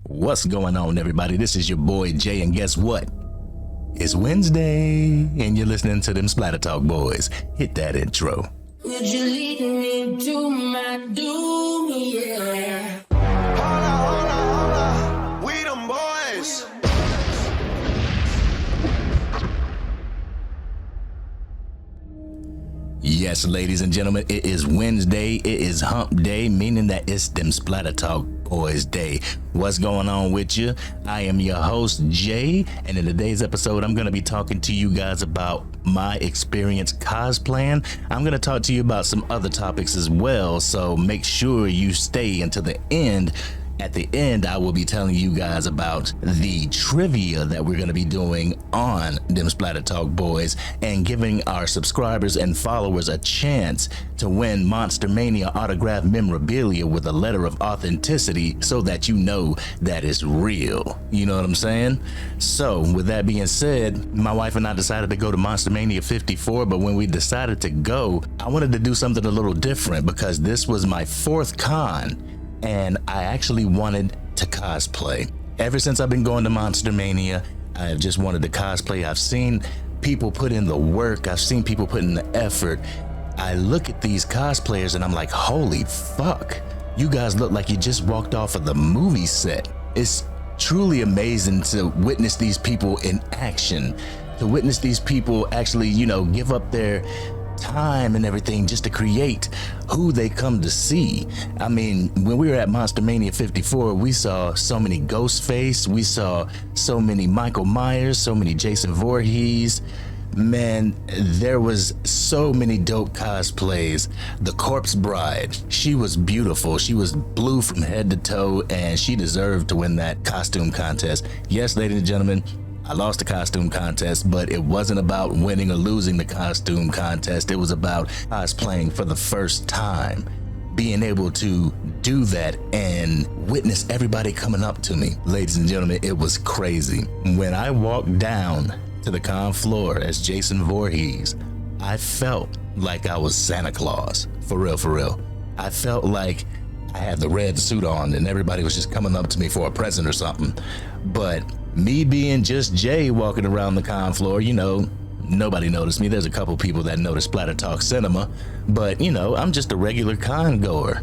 What's going on, everybody? This is your boy Jay, and guess what? It's Wednesday, and you're listening to Dem Splatter Talk Boyz. Hit that intro. Would you lead me to my doom? Yeah. Hold up. We them boys. Yes, ladies and gentlemen, it is Wednesday. It is hump day, meaning that it's Dem Splatter Talk Boyz Day. What's going on with you? I am your host, Jay, and in today's episode, I'm going to be talking to you guys about my experience cosplaying. I'm going to talk to you about some other topics as well, so make sure you stay until the end. At the end, I will be telling you guys about the trivia that we're going to be doing on Dem Splatter Talk Boyz and giving our subscribers and followers a chance to win Monster Mania autographed memorabilia with a letter of authenticity so that you know that it's real. You know what I'm saying? So with that being said, my wife and I decided to go to Monster Mania 54, but when we decided to go, I wanted to do something a little different because this was my fourth con. And I actually wanted to cosplay. Ever since I've been going to Monster Mania, I've just wanted to cosplay. I've seen people put in the work. I've seen people put in the effort. I look at these cosplayers and I'm like, holy fuck. You guys look like you just walked off of the movie set. It's truly amazing to witness these people in action, to witness these people actually, give up their time and everything just to create who they come to see. I mean, when we were at Monster Mania 54, we saw so many Ghostface, we saw so many Michael Myers, so many Jason Voorhees. Man, there was so many dope cosplays. The Corpse Bride, she was beautiful. She was blue from head to toe, and she deserved to win that costume contest. Yes, ladies and gentlemen, I lost the costume contest, but it wasn't about winning or losing the costume contest. It was about cosplaying for the first time, being able to do that and witness everybody coming up to me. Ladies and gentlemen, it was crazy. When I walked down to the con floor as Jason Voorhees, I felt like I was Santa Claus. For real, for real. I felt like I had the red suit on and everybody was just coming up to me for a present or something. But me being just Jay walking around the con floor, nobody noticed me. There's a couple people that noticed Splatter Talk Cinema, but I'm just a regular con goer.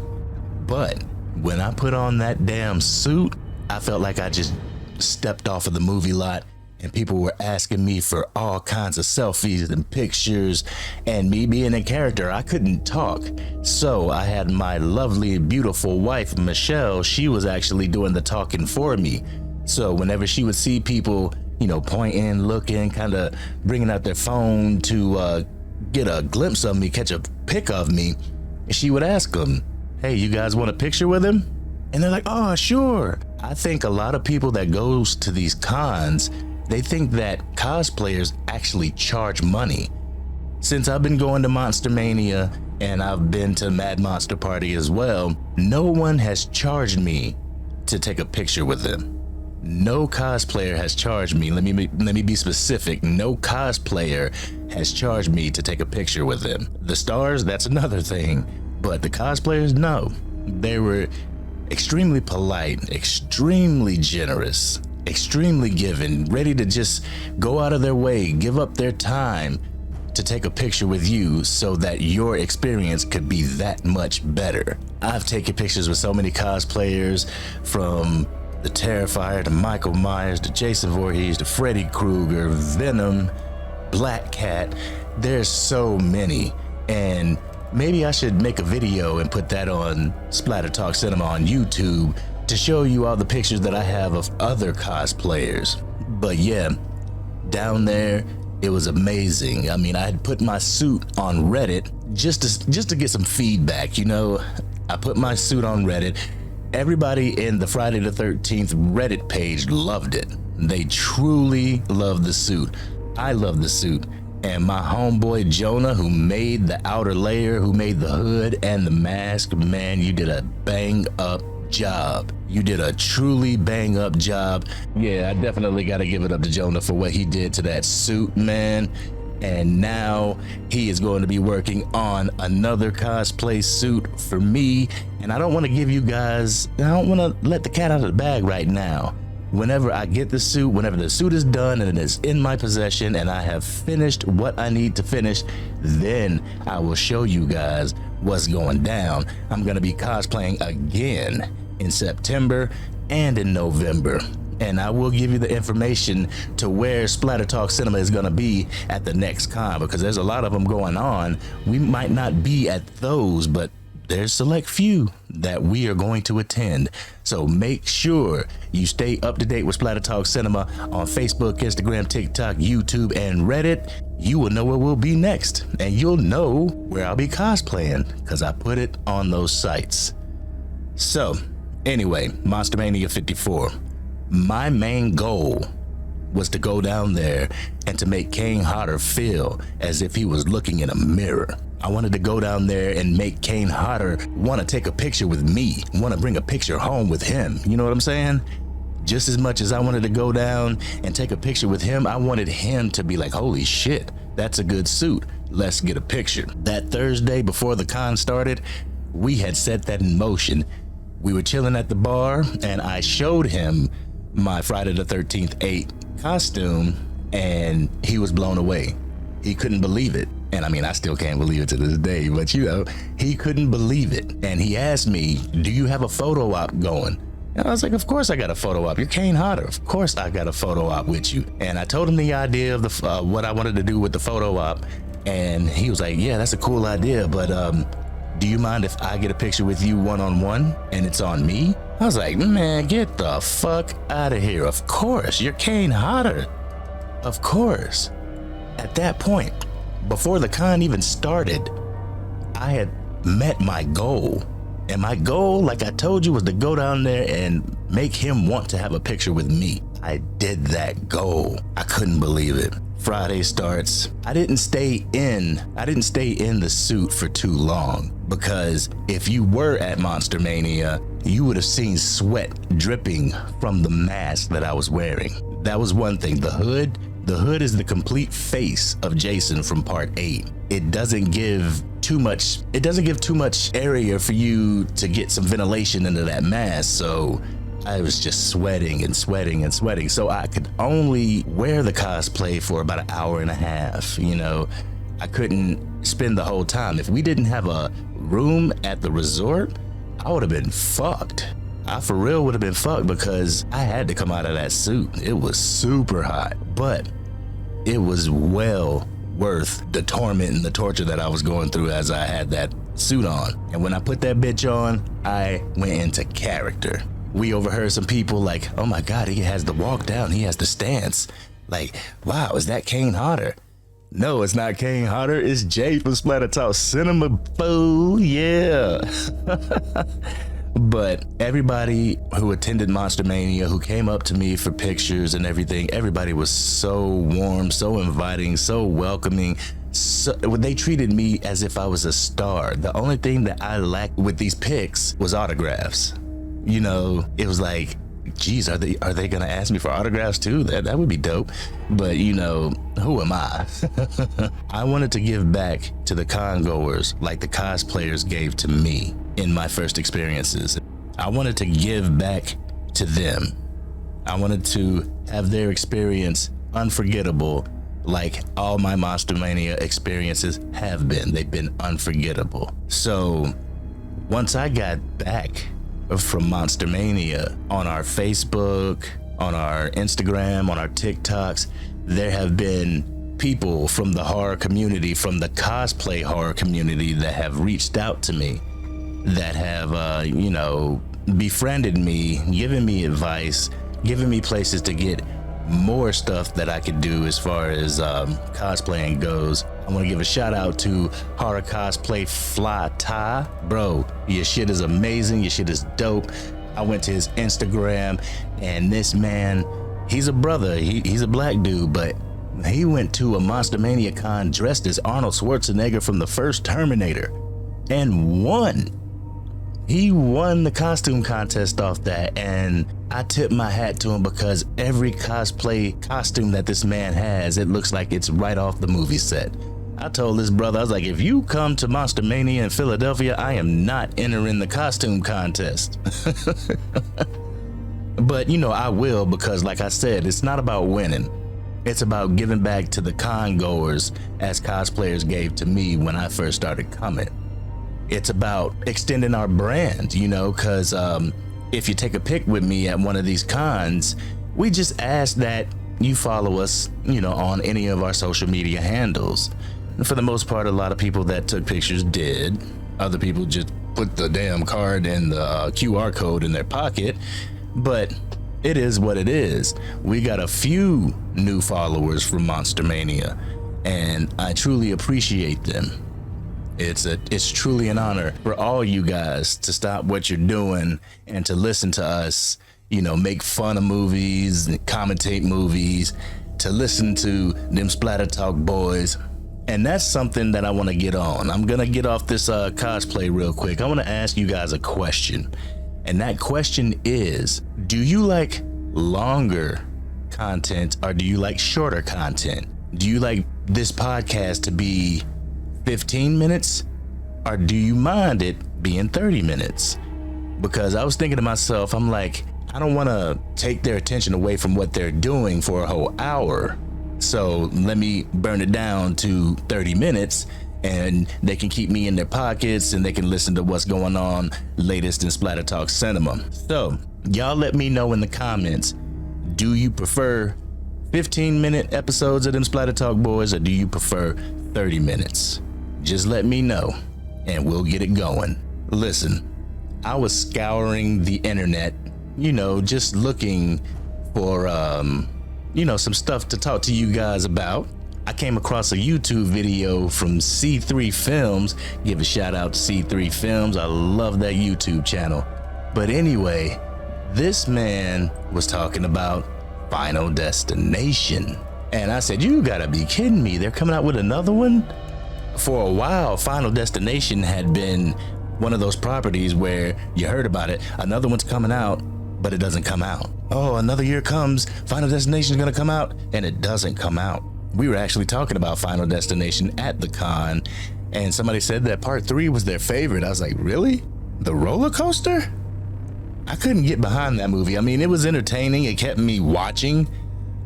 But when I put on that damn suit, I felt like I just stepped off of the movie lot and people were asking me for all kinds of selfies and pictures, and me being a character, I couldn't talk. So I had my lovely, beautiful wife, Michelle. She was actually doing the talking for me. So whenever she would see people, pointing, looking, kind of bringing out their phone to get a glimpse of me, catch a pic of me, she would ask them, hey, you guys want a picture with him? And they're like, oh, sure. I think a lot of people that goes to these cons, they think that cosplayers actually charge money. Since I've been going to Monster Mania and I've been to Mad Monster Party as well, no one has charged me to take a picture with them. No cosplayer has charged me. Let me be specific. No cosplayer has charged me to take a picture with them. The stars, that's another thing. But the cosplayers, no. They were extremely polite, extremely generous, extremely giving, ready to just go out of their way, give up their time to take a picture with you so that your experience could be that much better. I've taken pictures with so many cosplayers, from the Terrifier to Michael Myers to Jason Voorhees to Freddy Krueger, Venom, Black Cat. There's so many, and maybe I should make a video and put that on Splatter Talk Cinema on YouTube to show you all the pictures that I have of other cosplayers. But yeah, down there, it was amazing. I mean, I had put my suit on Reddit just to get some feedback. I put my suit on Reddit. Everybody in the Friday the 13th Reddit page loved it. They truly loved the suit. I love the suit. And my homeboy Jonah, who made the outer layer, who made the hood and the mask, man, you did a bang up job. You did a truly bang up job. Yeah, I definitely got to give it up to Jonah for what he did to that suit, man. And now he is going to be working on another cosplay suit for me. And I don't want to give you guys, I don't want to let the cat out of the bag right now. Whenever I get the suit, whenever the suit is done and it is in my possession and I have finished what I need to finish, then I will show you guys what's going down. I'm going to be cosplaying again in September and in November. And I will give you the information to where Splatter Talk Cinema is going to be at the next con, because there's a lot of them going on. We might not be at those, but there's select few that we are going to attend. So make sure you stay up to date with Splatter Talk Cinema on Facebook, Instagram, TikTok, YouTube, and Reddit. You will know where we'll be next, and you'll know where I'll be cosplaying because I put it on those sites. So anyway, Monster Mania 54. My main goal was to go down there and to make Kane Hodder feel as if he was looking in a mirror. I wanted to go down there and make Kane Hodder want to take a picture with me, want to bring a picture home with him. You know what I'm saying? Just as much as I wanted to go down and take a picture with him, I wanted him to be like, holy shit, that's a good suit. Let's get a picture. That Thursday before the con started, we had set that in motion. We were chilling at the bar and I showed him my Friday the 13th 8 costume and he was blown away. He couldn't believe it. And I mean, I still can't believe it to this day, but you know, he couldn't believe it. And he asked me, do you have a photo op going? And I was like, of course I got a photo op. You're Kane Hodder. Of course I got a photo op with you. And I told him the idea of the what I wanted to do with the photo op. And he was like, yeah, that's a cool idea. But do you mind if I get a picture with you one-on-one and it's on me? I was like, man, get the fuck out of here. Of course, you're Kane Hodder. Of course. At that point, before the con even started, I had met my goal. And my goal, like I told you, was to go down there and make him want to have a picture with me. I did that goal. I couldn't believe it. Friday starts. I didn't stay in the suit for too long, because if you were at Monster Mania, you would have seen sweat dripping from the mask that I was wearing. That was one thing. The hood is the complete face of Jason from part 8. It doesn't give too much area for you to get some ventilation into that mask. So I was just sweating and sweating and sweating. So I could only wear the cosplay for about an hour and a half. You know, I couldn't spend the whole time. If we didn't have a room at the resort, I would have been fucked. I for real would have been fucked, because I had to come out of that suit. It was super hot, but it was well worth the torment and the torture that I was going through as I had that suit on. And when I put that bitch on, I went into character. We overheard some people like, oh my God, he has the walk down, he has the stance. Like, wow, is that Kane Hodder? No, it's not Kane Hodder, it's Jay from Splatter Talk Cinema, boo, yeah. But everybody who attended Monster Mania, who came up to me for pictures and everything, everybody was so warm, so inviting, so welcoming. So, they treated me as if I was a star. The only thing that I lacked with these pics was autographs. You know, it was like, geez, are they gonna ask me for autographs too? That would be dope. But you know, who am I? I wanted to give back to the con goers like the cosplayers gave to me in my first experiences. I wanted to give back to them. I wanted to have their experience unforgettable, like all my Monster Mania experiences have been. They've been unforgettable. So once I got back from Monster Mania, on our Facebook, on our Instagram, on our TikToks, there have been people from the horror community, from the cosplay horror community, that have reached out to me, that have, you know, befriended me, given me advice, given me places to get more stuff that I could do as far as cosplaying goes. I want to give a shout out to Horror Cosplay Fly Tie. Bro, your shit is amazing. Your shit is dope. I went to his Instagram, and this man, he's a brother. He's a black dude, but he went to a Monster Mania con dressed as Arnold Schwarzenegger from the first Terminator and won. He won the costume contest off that, and I tip my hat to him because every cosplay costume that this man has, it looks like it's right off the movie set. I told this brother, I was like, if you come to Monster Mania in Philadelphia, I am not entering the costume contest. But you know, I will, because like I said, it's not about winning. It's about giving back to the con goers as cosplayers gave to me when I first started coming. It's about extending our brand, you know, because if you take a pic with me at one of these cons, we just ask that you follow us, you know, on any of our social media handles. And for the most part, a lot of people that took pictures did. Other people just put the damn card and the QR code in their pocket. But it is what it is. We got a few new followers from Monster Mania, and I truly appreciate them. It's truly an honor for all you guys to stop what you're doing and to listen to us, you know, make fun of movies and commentate movies, to listen to Dem Splatter Talk Boyz. And that's something that I want to get on. I'm going to get off this cosplay real quick. I want to ask you guys a question. And that question is, do you like longer content or do you like shorter content? Do you like this podcast to be 15 minutes or do you mind it being 30 minutes? Because I was thinking to myself, I'm like, I don't want to take their attention away from what they're doing for a whole hour. So let me burn it down to 30 minutes and they can keep me in their pockets and they can listen to what's going on latest in Splatter Talk cinema. So y'all let me know in the comments, do you prefer 15-minute episodes of Dem Splatter Talk Boyz or do you prefer 30 minutes? Just let me know and we'll get it going. Listen, I was scouring the internet, you know, just looking for, you know, some stuff to talk to you guys about. I came across a YouTube video from C3 Films. Give a shout out to C3 Films. I love that YouTube channel. But anyway, this man was talking about Final Destination. And I said, you gotta be kidding me. They're coming out with another one? For a while, Final Destination had been one of those properties where you heard about it. Another one's coming out, but it doesn't come out. Oh, another year comes, Final Destination is gonna come out, and it doesn't come out. We were actually talking about Final Destination at the con, and somebody said that part 3 was their favorite. I was like, really? The roller coaster? I couldn't get behind that movie. I mean, it was entertaining. It kept me watching.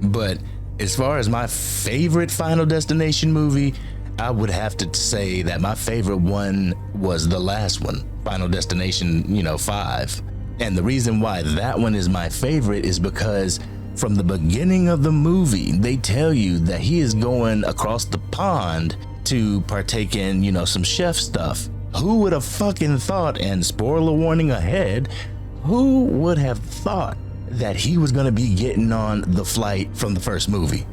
But as far as my favorite Final Destination movie, I would have to say that my favorite one was the last one, Final Destination, 5. And the reason why that one is my favorite is because from the beginning of the movie, they tell you that he is going across the pond to partake in, some chef stuff. Who would have fucking thought, and spoiler warning ahead, who would have thought that he was going to be getting on the flight from the first movie?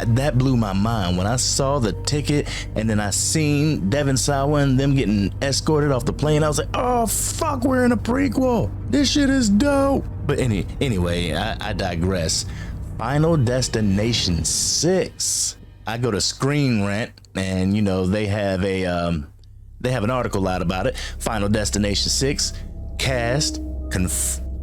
That blew my mind when I saw the ticket and then I seen Devin Sawa and them getting escorted off the plane. I was like, oh fuck, we're in a prequel. This shit is dope. But anyway, I digress. Final Destination 6. I go to Screen Rant and they have an article out about it. Final Destination 6 cast,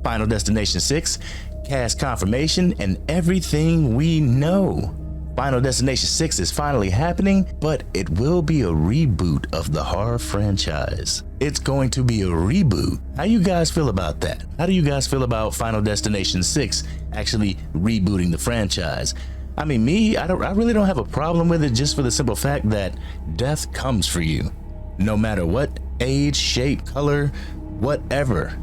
Final Destination 6 cast confirmation and everything we know. Final Destination 6 is finally happening, but it will be a reboot of the horror franchise. It's going to be a reboot. How you guys feel about that? How do you guys feel about Final Destination 6 actually rebooting the franchise? I mean, I really don't have a problem with it, just for the simple fact that death comes for you. No matter what age, shape, color, whatever,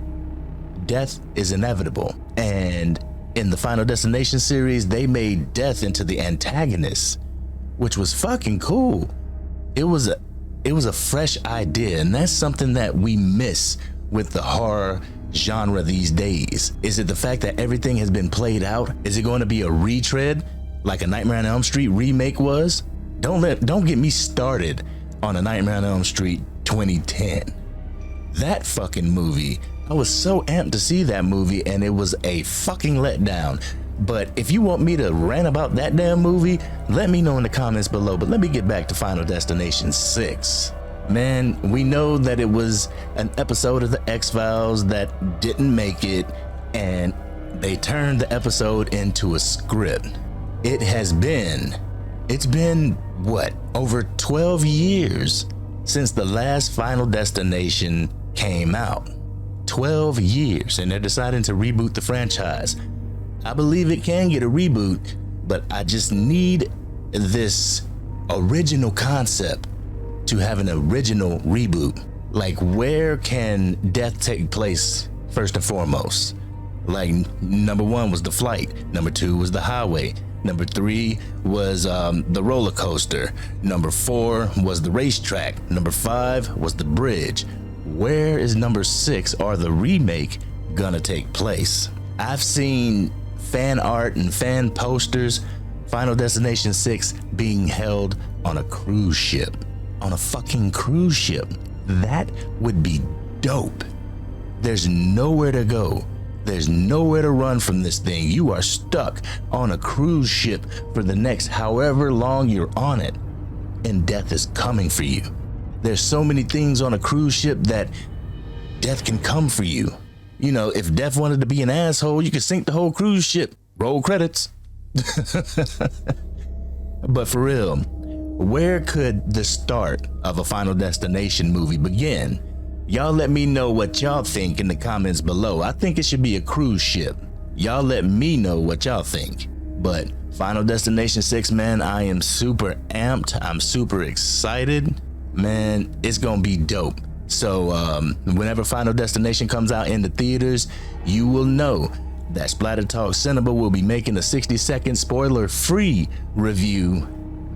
death is inevitable. And in the Final Destination series, they made death into the antagonist, which was fucking cool. It was a fresh idea, and that's something that we miss with the horror genre these days. Is it the fact that everything has been played out? Is it going to be a retread like a Nightmare on Elm Street remake was? Don't get me started on a Nightmare on Elm Street 2010. That fucking movie, I was so amped to see that movie and it was a fucking letdown. But if you want me to rant about that damn movie, let me know in the comments below. But let me get back to Final Destination 6. Man, we know that it was an episode of the X-Files that didn't make it, and they turned the episode into a script. It's been what, over 12 years since the last Final Destination came out. 12 years, and they're deciding to reboot the franchise. I believe it can get a reboot, but I just need this original concept to have an original reboot. Like, where can death take place first and foremost? Like, number 1 was the flight, number 2 was the highway, number 3 was the roller coaster, number 4 was the racetrack, number 5 was the bridge. Where is number 6 or the remake gonna take place? I've seen fan art and fan posters, Final Destination 6 being held on a cruise ship. On a fucking cruise ship. That would be dope. There's nowhere to go. There's nowhere to run from this thing. You are stuck on a cruise ship for the next however long you're on it, and death is coming for you. There's so many things on a cruise ship that death can come for you. You know, if death wanted to be an asshole, you could sink the whole cruise ship. Roll credits. But for real, where could the start of a Final Destination movie begin? Y'all let me know what y'all think in the comments below. I think it should be a cruise ship. Y'all let me know what y'all think. But Final Destination 6, man, I am super amped. I'm super excited. Man, it's gonna be dope. So whenever Final Destination comes out in the theaters, you will know that Splatter Talk Cinema will be making a 60-second spoiler-free review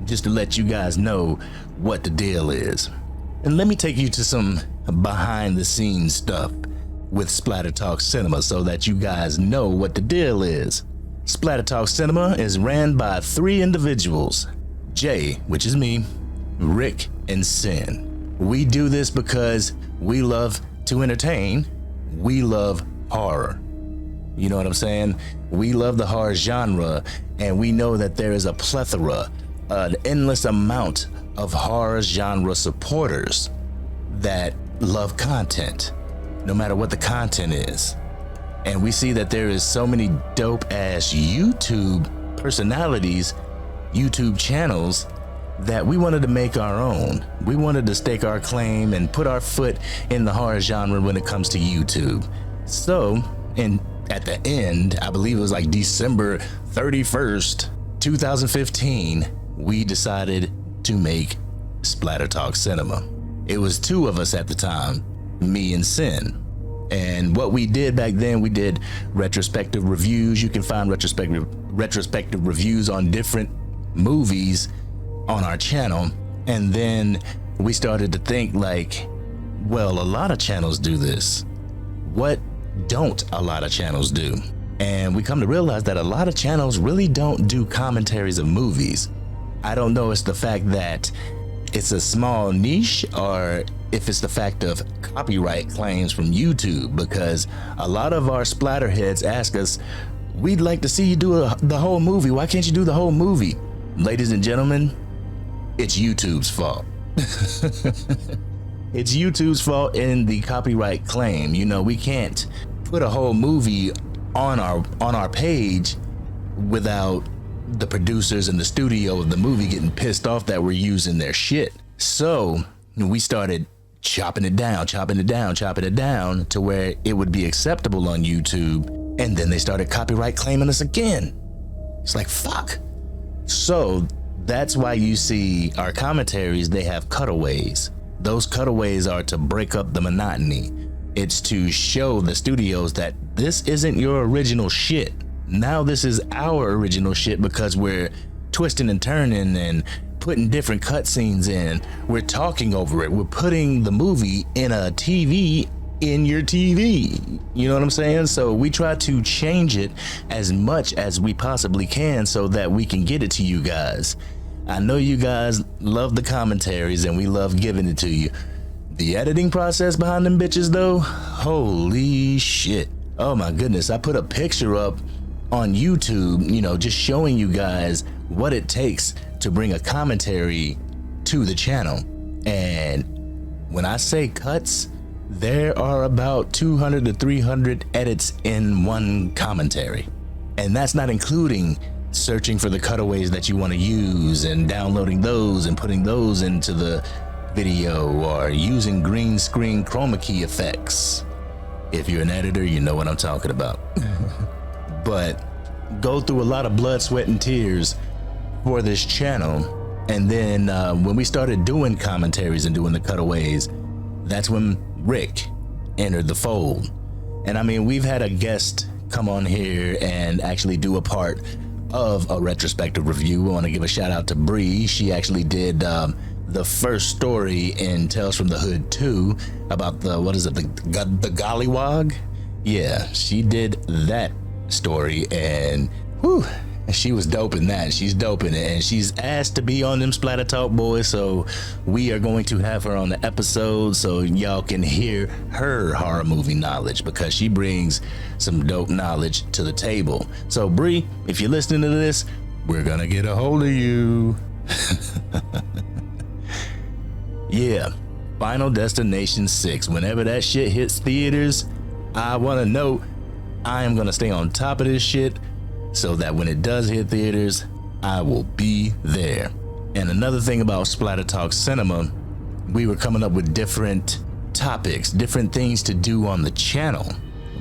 just to let you guys know what the deal is. And let me take you to some behind-the-scenes stuff with Splatter Talk Cinema so that you guys know what the deal is. Splatter Talk Cinema is ran by 3 individuals, Jay, which is me, Rick, and Sin. We do this because we love to entertain. We love horror. You know what I'm saying? We love the horror genre, and we know that there is a plethora, an endless amount of horror genre supporters that love content, no matter what the content is. And we see that there is so many dope ass YouTube personalities, YouTube channels, that we wanted to make our own. We wanted to stake our claim and put our foot in the horror genre when it comes to YouTube. So, at the end, I believe it was like December 31st, 2015, we decided to make Splatter Talk Cinema. It was 2 of us at the time, me and Sin. And what we did back then, we did retrospective reviews. You can find retrospective reviews on different movies on our channel. And then we started to think like, well, a lot of channels do this. What don't a lot of channels do? And we come to realize that a lot of channels really don't do commentaries of movies. I don't know, it's the fact that it's a small niche, or if it's the fact of copyright claims from YouTube, because a lot of our splatter heads ask us, we'd like to see you do the whole movie. Why can't you do the whole movie? Ladies and gentlemen, it's YouTube's fault. It's YouTube's fault in the copyright claim. You know, we can't put a whole movie on our page without the producers and the studio of the movie getting pissed off that we're using their shit. So we started chopping it down to where it would be acceptable on YouTube. And then they started copyright claiming us again. It's like, fuck. So that's why you see our commentaries, they have cutaways. Those cutaways are to break up the monotony. It's to show the studios that this isn't your original shit. Now this is our original shit because we're twisting and turning and putting different cutscenes in. We're talking over it. We're putting the movie in a TV in your TV. You know what I'm saying? So we try to change it as much as we possibly can so that we can get it to you guys. I know you guys love the commentaries and we love giving it to you. The editing process behind them bitches though, holy shit. Oh my goodness, I put a picture up on YouTube, you know, just showing you guys what it takes to bring a commentary to the channel. And When I say cuts, there are about 200 to 300 edits in one commentary. And that's not including searching for the cutaways that you want to use and downloading those and putting those into the video, or using green screen chroma key effects. If you're an editor, you know what I'm talking about. But go through a lot of blood, sweat, and tears for this channel. And then when we started doing commentaries and doing the cutaways, that's when Rick entered the fold. And I mean, we've had a guest come on here and actually do a part of a retrospective review. We want to give a shout out to Bree. She actually did the first story in Tales from the Hood 2 about the Gollywog. Yeah, she did that story, and whew, she was dope in that. She's dope in it, and she's asked to be on them Splatter Talk Boys, so we are going to have her on the episode so y'all can hear her horror movie knowledge, because she brings some dope knowledge to the table. So Bree, if you're listening to this, we're gonna get a hold of you. Yeah, Final Destination 6. Whenever that shit hits theaters, I want to know I am going to stay on top of this shit so that when it does hit theaters, I will be there. And another thing about Splatter Talk Cinema, we were coming up with different topics, different things to do on the channel.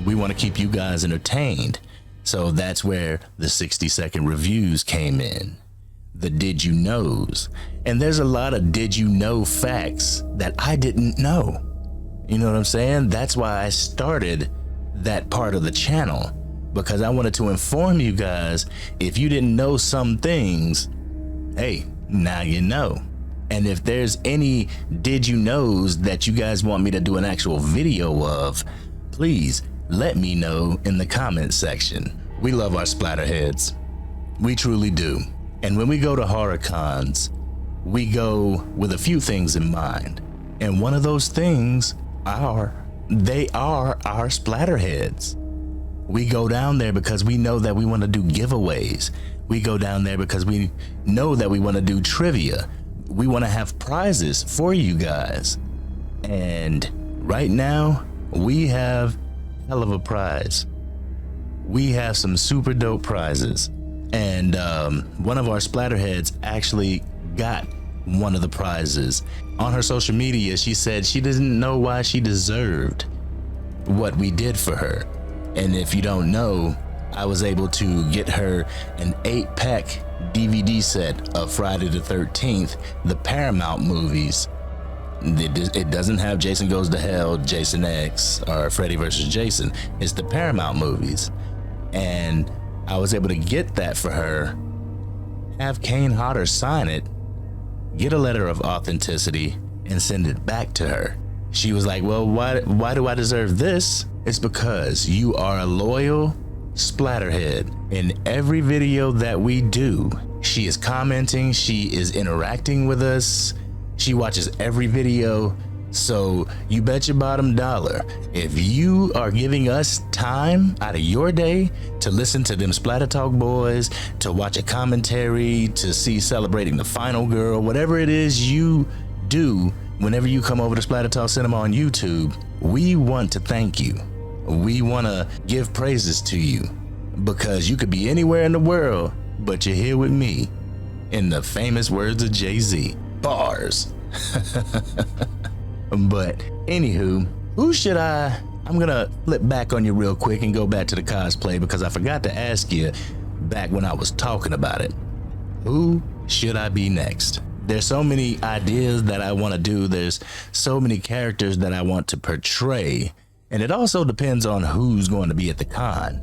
We want to keep you guys entertained. So that's where the 60-second reviews came in. The did you knows. And there's a lot of did you know facts that I didn't know. You know what I'm saying? That's why I started that part of the channel, because I wanted to inform you guys. If you didn't know some things, hey, now you know. And if there's any did you knows that you guys want me to do an actual video of, please let me know in the comment section. We love our Splatter Heads. We truly do. And when we go to horror cons, we go with a few things in mind. And one of those things are our Splatter Heads. We go down there because we know that we want to do giveaways. We go down there because we know that we want to do trivia. We want to have prizes for you guys. And right now, we have hell of a prize. We have some super dope prizes. And one of our Splatterheads actually got one of the prizes. On her social media, she said she didn't know why she deserved what we did for her. And if you don't know, I was able to get her an 8-pack DVD set of Friday the 13th, the Paramount movies. It doesn't have Jason Goes to Hell, Jason X, or Freddy vs. Jason. It's the Paramount movies. And I was able to get that for her, have Kane Hodder sign it, get a letter of authenticity, and send it back to her. She was like, well, why do I deserve this? It's because you are a loyal Splatterhead. In every video that we do, she is commenting, she is interacting with us, she watches every video. So you bet your bottom dollar, if you are giving us time out of your day to listen to them Splatter Talk Boys, to watch a commentary, to see Celebrating the Final Girl, whatever it is you do whenever you come over to Splatter Talk Cinema on YouTube, we want to thank you. We want to give praises to you, because you could be anywhere in the world, but you're here with me. In the famous words of Jay-Z, bars. But anywho, who should I'm gonna flip back on you real quick and go back to the cosplay, because I forgot to ask you back when I was talking about it. Who should I be next? There's so many ideas that I want to do. There's so many characters that I want to portray. And it also depends on who's going to be at the con.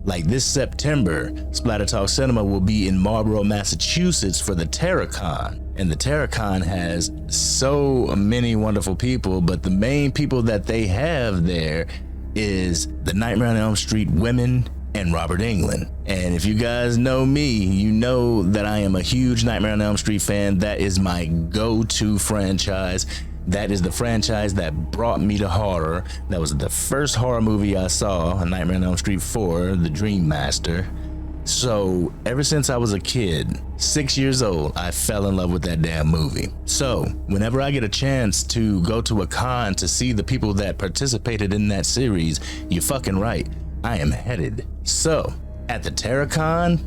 Like this September, Splatter Talk Cinema will be in Marlborough, Massachusetts for the TerraCon. And the TerraCon has so many wonderful people, but the main people that they have there is the Nightmare on Elm Street women and Robert Englund. And if you guys know me, you know that I am a huge Nightmare on Elm Street fan. That is my go-to franchise. That is the franchise that brought me to horror. That was the first horror movie I saw, A Nightmare on Elm Street 4, The Dream Master. So ever since I was a kid, 6 years old, I fell in love with that damn movie. So whenever I get a chance to go to a con to see the people that participated in that series, you're fucking right, I am headed. So at the TerraCon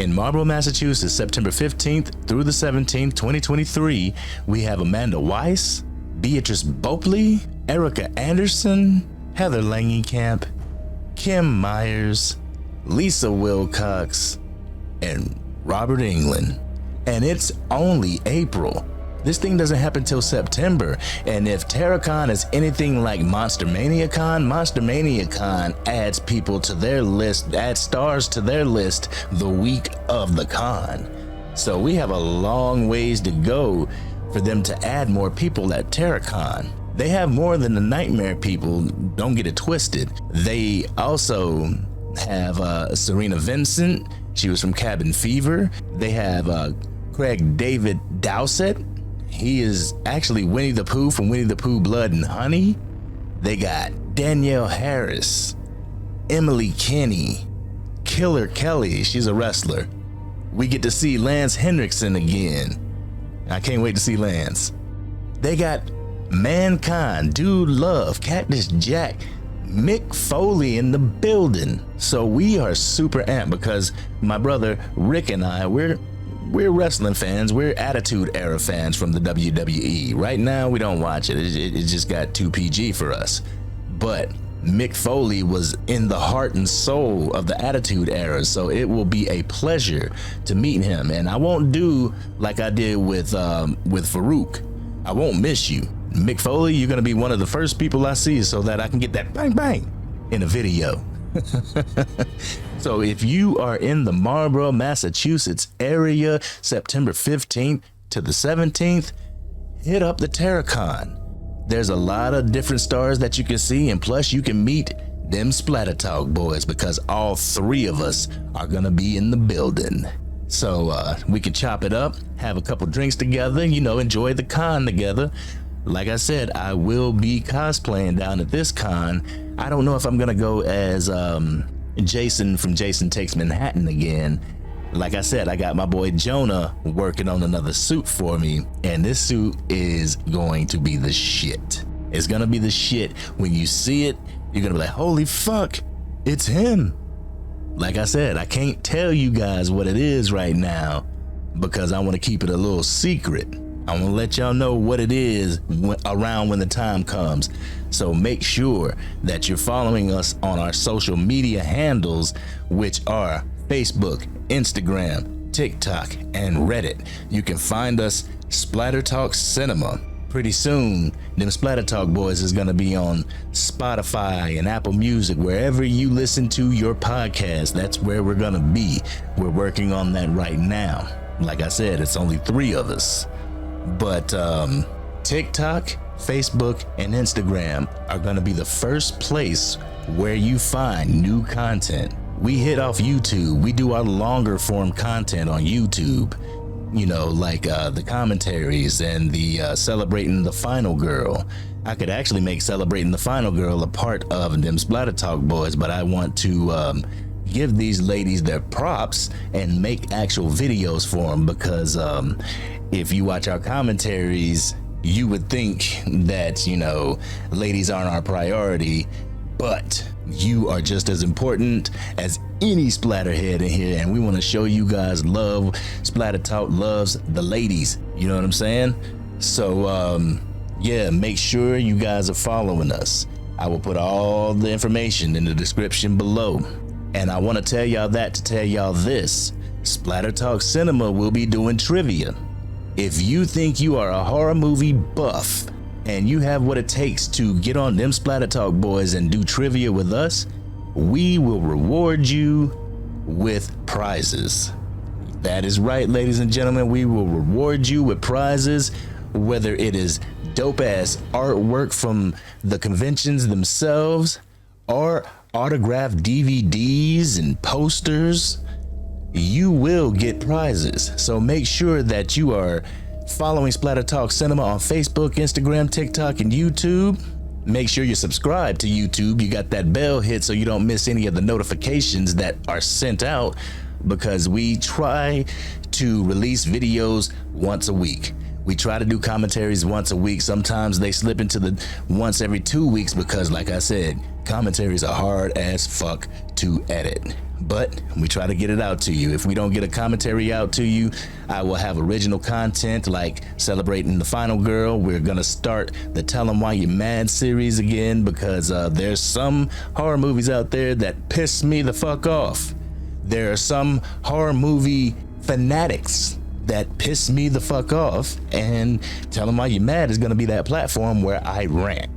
in Marlborough, Massachusetts, September 15th through the 17th, 2023, we have Amanda Weiss, Beatrice Bopley, Erica Anderson, Heather Langenkamp, Kim Myers, Lisa Wilcox, and Robert England. And it's only April. This thing doesn't happen till September. And if TerraCon is anything like Monster Mania Con, Monster Mania Con adds people to their list, adds stars to their list the week of the con. So we have a long ways to go for them to add more people at TerraCon. They have more than the Nightmare people, don't get it twisted. They also have Serena Vincent, she was from Cabin Fever. They have Craig David Dowsett. He is actually Winnie the Pooh from Winnie the Pooh Blood and Honey. They got Danielle Harris, Emily Kinney, Killer Kelly, she's a wrestler. We get to see Lance Henriksen again. I can't wait to see Lance. They got Mankind, Dude Love, Cactus Jack, Mick Foley in the building. So we are super amped because my brother Rick and I, we're wrestling fans. We're Attitude Era fans from the WWE. Right now, we don't watch it. It just got too PG for us. But Mick Foley was in the heart and soul of the Attitude Era, so it will be a pleasure to meet him. And I won't do like I did with Farouk. I won't miss you. Mick Foley, you're gonna be one of the first people I see so that I can get that bang bang in a video. So if you are in the Marlborough, Massachusetts area, September 15th to the 17th, hit up the TerraCon. There's a lot of different stars that you can see, and plus you can meet Dem Splatter Talk Boyz because all three of us are gonna be in the building. So we can chop it up, have a couple drinks together, enjoy the con together. Like I said, I will be cosplaying down at this con. I don't know if I'm gonna go as Jason from Jason Takes Manhattan again. Like I said, I got my boy Jonah working on another suit for me, and this suit is going to be the shit. It's gonna be the shit. When you see it, you're gonna be like, holy fuck, it's him. Like I said, I can't tell you guys what it is right now because I want to keep it a little secret. I want to let y'all know what it is around when the time comes. So make sure that you're following us on our social media handles, which are Facebook, Instagram, TikTok, and Reddit. You can find us Splatter Talk Cinema. Pretty soon, Dem Splatter Talk Boyz is going to be on Spotify and Apple Music, wherever you listen to your podcast. That's where we're going to be. We're working on that right now. Like I said, it's only 3 of us. But TikTok, Facebook, and Instagram are going to be the first place where you find new content. We hit off YouTube. We do our longer form content on YouTube, like the commentaries and the Celebrating the Final Girl. I could actually make Celebrating the Final Girl a part of Dem Splatter Talk Boyz, but I want to give these ladies their props and make actual videos for them because if you watch our commentaries, you would think that, ladies aren't our priority, but you are just as important as any splatterhead in here, and we want to show you guys love. Splatter Talk loves the ladies, you know what I'm saying? So make sure you guys are following us. I will put all the information in the description below. And I want to tell y'all that to tell y'all this: Splatter Talk Cinema will be doing trivia. If you think you are a horror movie buff and you have what it takes to get on Dem Splatter Talk Boyz and do trivia with us, we will reward you with prizes. That is right, ladies and gentlemen, we will reward you with prizes, whether it is dope ass artwork from the conventions themselves or autographed DVDs and posters. You will get prizes. So make sure that you are following Splatter Talk Cinema on Facebook, Instagram, TikTok, and YouTube. Make sure you're subscribed to YouTube. You got that bell hit so you don't miss any of the notifications that are sent out because we try to release videos once a week. We try to do commentaries once a week. Sometimes they slip into the once every 2 weeks because, like I said, commentaries are hard as fuck to edit. But we try to get it out to you. If we don't get a commentary out to you, I will have original content like celebrating the final girl. We're gonna start the Tell 'em Why You Mad series again because there's some horror movies out there that piss me the fuck off. There are some horror movie fanatics that piss me the fuck off, and Tell 'em Why You Mad is gonna be that platform where I rant.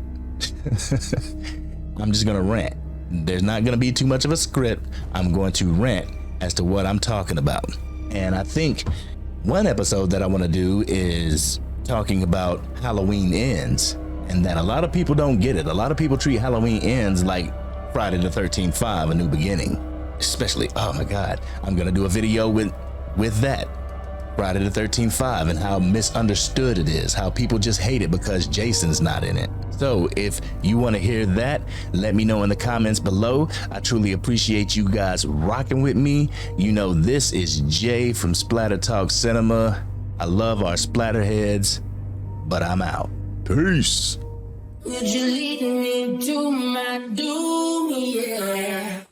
I'm just gonna rant. There's not gonna be too much of a script. I'm going to rant as to what I'm talking about. And I think one episode that I wanna do is talking about Halloween Ends, and that a lot of people don't get it. A lot of people treat Halloween Ends like Friday the 13th 5, A New Beginning. Especially, oh my God, I'm gonna do a video with that. Friday the 13th 5 and how misunderstood it is, how people just hate it because Jason's not in it. So if you want to hear that, let me know in the comments below. I truly appreciate you guys rocking with me. You know, this is Jay from Splatter Talk Cinema. I love our Splatter Heads, but I'm out. Peace. Would you lead me to my doom? Yeah.